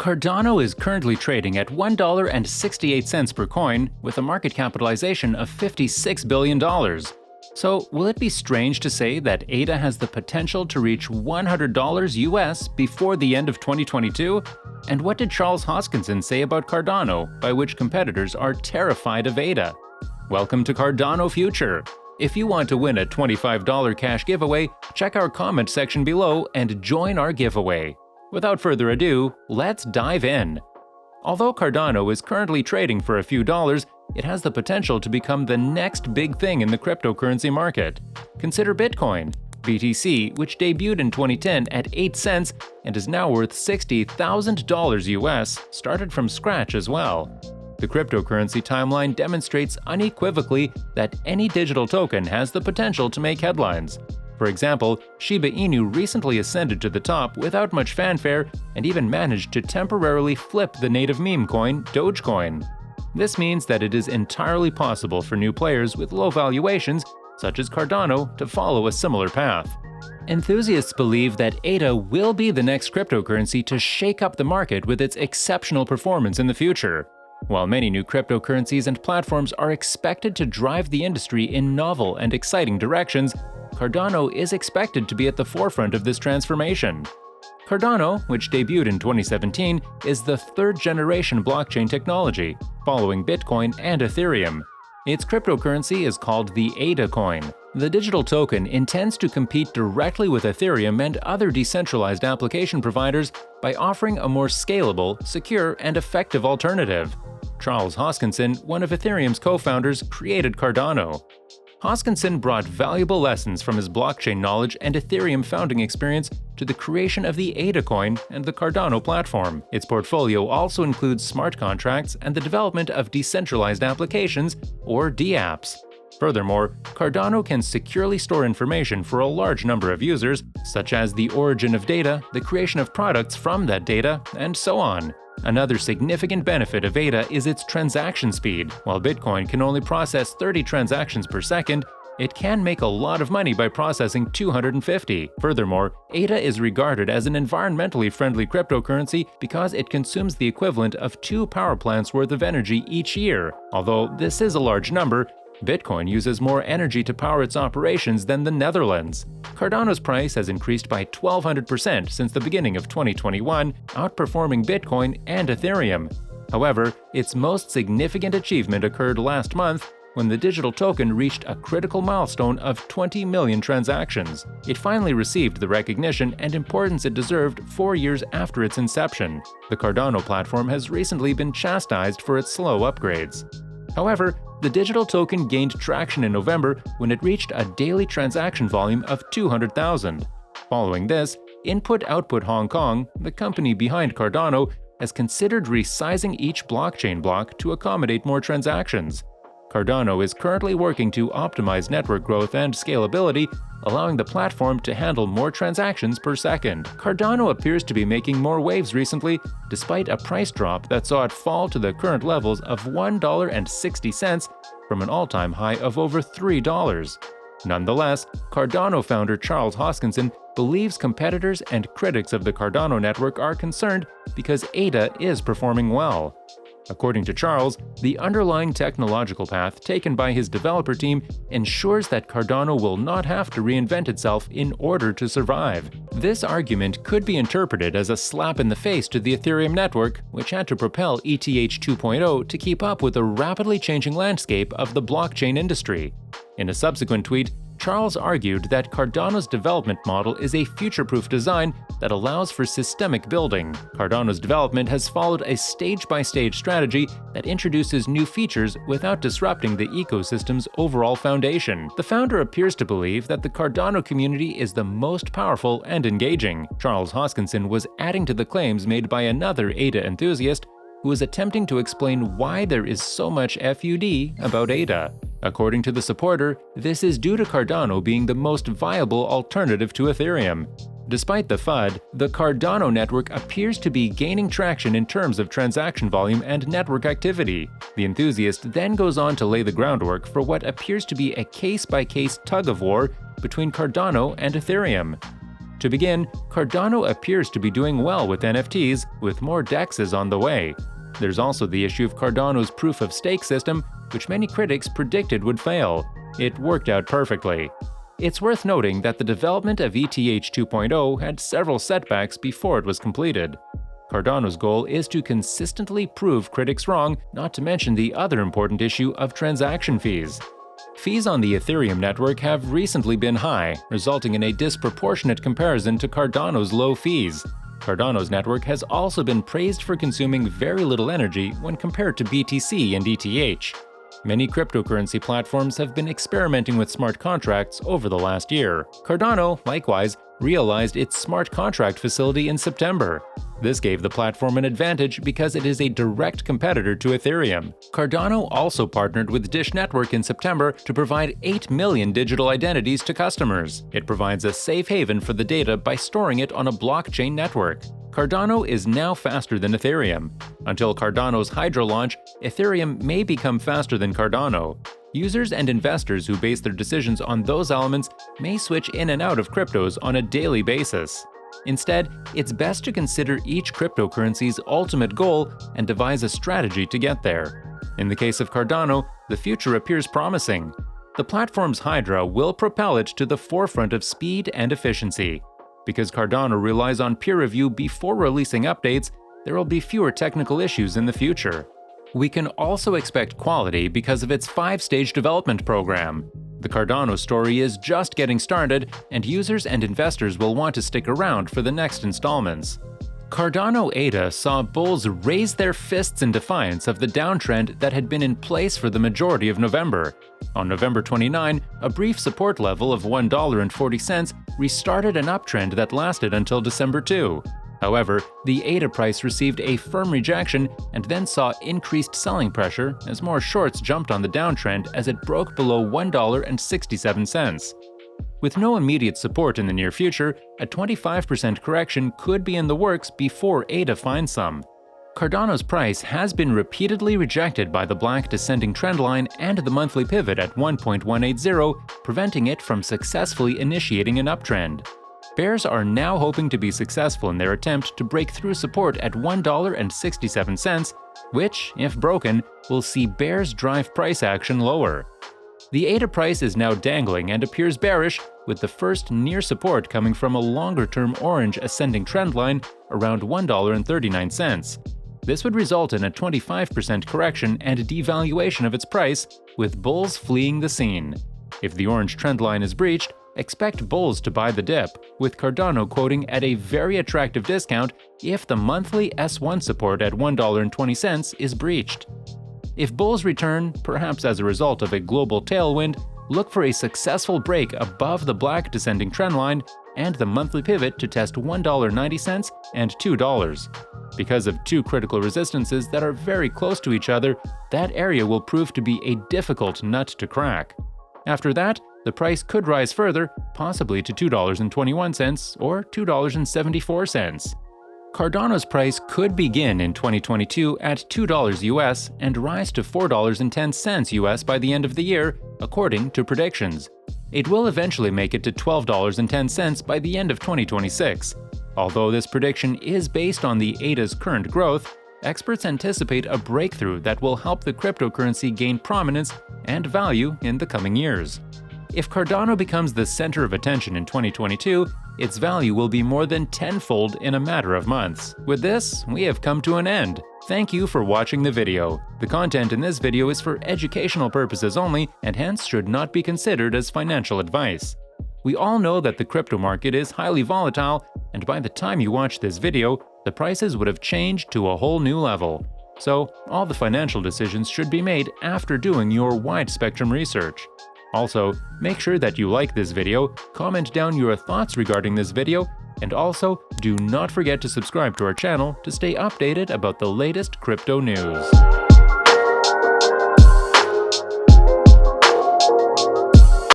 Cardano is currently trading at $1.68 per coin with a market capitalization of $56 billion. So, will it be strange to say that ADA has the potential to reach $100 US before the end of 2022? And what did Charles Hoskinson say about Cardano, by which competitors are terrified of ADA? Welcome to Cardano Future! If you want to win a $25 cash giveaway, check our comment section below and join our giveaway. Without further ado, let's dive in. Although Cardano is currently trading for a few dollars, it has the potential to become the next big thing in the cryptocurrency market. Consider Bitcoin. BTC, which debuted in 2010 at 8 cents and is now worth $60,000 US, started from scratch as well. The cryptocurrency timeline demonstrates unequivocally that any digital token has the potential to make headlines. For example, Shiba Inu recently ascended to the top without much fanfare and even managed to temporarily flip the native meme coin, Dogecoin. This means that it is entirely possible for new players with low valuations, such as Cardano, to follow a similar path. Enthusiasts believe that ADA will be the next cryptocurrency to shake up the market with its exceptional performance in the future. While many new cryptocurrencies and platforms are expected to drive the industry in novel and exciting directions, Cardano is expected to be at the forefront of this transformation. Cardano, which debuted in 2017, is the third-generation blockchain technology, following Bitcoin and Ethereum. Its cryptocurrency is called the ADA coin. The digital token intends to compete directly with Ethereum and other decentralized application providers by offering a more scalable, secure, and effective alternative. Charles Hoskinson, one of Ethereum's co-founders, created Cardano. Hoskinson brought valuable lessons from his blockchain knowledge and Ethereum founding experience to the creation of the ADA coin and the Cardano platform. Its portfolio also includes smart contracts and the development of decentralized applications, or DApps. Furthermore, Cardano can securely store information for a large number of users, such as the origin of data, the creation of products from that data, and so on. Another significant benefit of ADA is its transaction speed. While Bitcoin can only process 30 transactions per second, it can make a lot of money by processing 250. Furthermore, ADA is regarded as an environmentally friendly cryptocurrency because it consumes the equivalent of 2 power plants worth of energy each year. Although this is a large number, Bitcoin uses more energy to power its operations than the Netherlands. Cardano's price has increased by 1,200% since the beginning of 2021, outperforming Bitcoin and Ethereum. However, its most significant achievement occurred last month when the digital token reached a critical milestone of 20 million transactions. It finally received the recognition and importance it deserved 4 years after its inception. The Cardano platform has recently been chastised for its slow upgrades. However, the digital token gained traction in November when it reached a daily transaction volume of 200,000. Following this, Input Output Hong Kong, the company behind Cardano, has considered resizing each blockchain block to accommodate more transactions. Cardano is currently working to optimize network growth and scalability, allowing the platform to handle more transactions per second. Cardano appears to be making more waves recently, despite a price drop that saw it fall to the current levels of $1.60 from an all-time high of over $3. Nonetheless, Cardano founder Charles Hoskinson believes competitors and critics of the Cardano network are concerned because ADA is performing well. According to Charles, the underlying technological path taken by his developer team ensures that Cardano will not have to reinvent itself in order to survive. This argument could be interpreted as a slap in the face to the Ethereum network, which had to propel ETH 2.0 to keep up with the rapidly changing landscape of the blockchain industry. In a subsequent tweet, Charles argued that Cardano's development model is a future-proof design that allows for systemic building. Cardano's development has followed a stage-by-stage strategy that introduces new features without disrupting the ecosystem's overall foundation. The founder appears to believe that the Cardano community is the most powerful and engaging. Charles Hoskinson was adding to the claims made by another ADA enthusiast who is attempting to explain why there is so much FUD about ADA. According to the supporter, this is due to Cardano being the most viable alternative to Ethereum. Despite the FUD, the Cardano network appears to be gaining traction in terms of transaction volume and network activity. The enthusiast then goes on to lay the groundwork for what appears to be a case-by-case tug-of-war between Cardano and Ethereum. To begin, Cardano appears to be doing well with NFTs, with more DEXs on the way. There's also the issue of Cardano's proof-of-stake system, which many critics predicted would fail. It worked out perfectly. It's worth noting that the development of ETH 2.0 had several setbacks before it was completed. Cardano's goal is to consistently prove critics wrong, not to mention the other important issue of transaction fees. Fees on the Ethereum network have recently been high, resulting in a disproportionate comparison to Cardano's low fees. Cardano's network has also been praised for consuming very little energy when compared to BTC and ETH. Many cryptocurrency platforms have been experimenting with smart contracts over the last year. Cardano, likewise, realized its smart contract facility in September. This gave the platform an advantage because it is a direct competitor to Ethereum. Cardano also partnered with Dish Network in September to provide 8 million digital identities to customers. It provides a safe haven for the data by storing it on a blockchain network. Cardano is now faster than Ethereum. Until Cardano's Hydra launch, Ethereum may become faster than Cardano. Users and investors who base their decisions on those elements may switch in and out of cryptos on a daily basis. Instead, it's best to consider each cryptocurrency's ultimate goal and devise a strategy to get there. In the case of Cardano, the future appears promising. The platform's Hydra will propel it to the forefront of speed and efficiency. Because Cardano relies on peer review before releasing updates, there will be fewer technical issues in the future. We can also expect quality because of its 5-stage development program. The Cardano story is just getting started, and users and investors will want to stick around for the next installments. Cardano ADA saw bulls raise their fists in defiance of the downtrend that had been in place for the majority of November. On November 29, a brief support level of $1.40 restarted an uptrend that lasted until December 2. However, the ADA price received a firm rejection and then saw increased selling pressure as more shorts jumped on the downtrend as it broke below $1.67. With no immediate support in the near future, a 25% correction could be in the works before ADA finds some. Cardano's price has been repeatedly rejected by the black descending trendline and the monthly pivot at 1.180, preventing it from successfully initiating an uptrend. Bears are now hoping to be successful in their attempt to break through support at $1.67, which, if broken, will see bears drive price action lower. The ADA price is now dangling and appears bearish, with the first near support coming from a longer-term orange ascending trendline around $1.39. This would result in a 25% correction and devaluation of its price, with bulls fleeing the scene. If the orange trendline is breached, expect bulls to buy the dip, with Cardano quoting at a very attractive discount if the monthly S1 support at $1.20 is breached. If bulls return, perhaps as a result of a global tailwind, look for a successful break above the black descending trendline and the monthly pivot to test $1.90 and $2. Because of two critical resistances that are very close to each other, that area will prove to be a difficult nut to crack. After that, the price could rise further, possibly to $2.21 or $2.74. Cardano's price could begin in 2022 at $2 US and rise to $4.10 US by the end of the year, according to predictions. It will eventually make it to $12.10 by the end of 2026. Although this prediction is based on the ADA's current growth, experts anticipate a breakthrough that will help the cryptocurrency gain prominence and value in the coming years. If Cardano becomes the center of attention in 2022, its value will be more than tenfold in a matter of months. With this, we have come to an end. Thank you for watching the video. The content in this video is for educational purposes only and hence should not be considered as financial advice. We all know that the crypto market is highly volatile, and by the time you watch this video, the prices would have changed to a whole new level. So, all the financial decisions should be made after doing your wide-spectrum research. Also, make sure that you like this video, comment down your thoughts regarding this video, and also do not forget to subscribe to our channel to stay updated about the latest crypto news.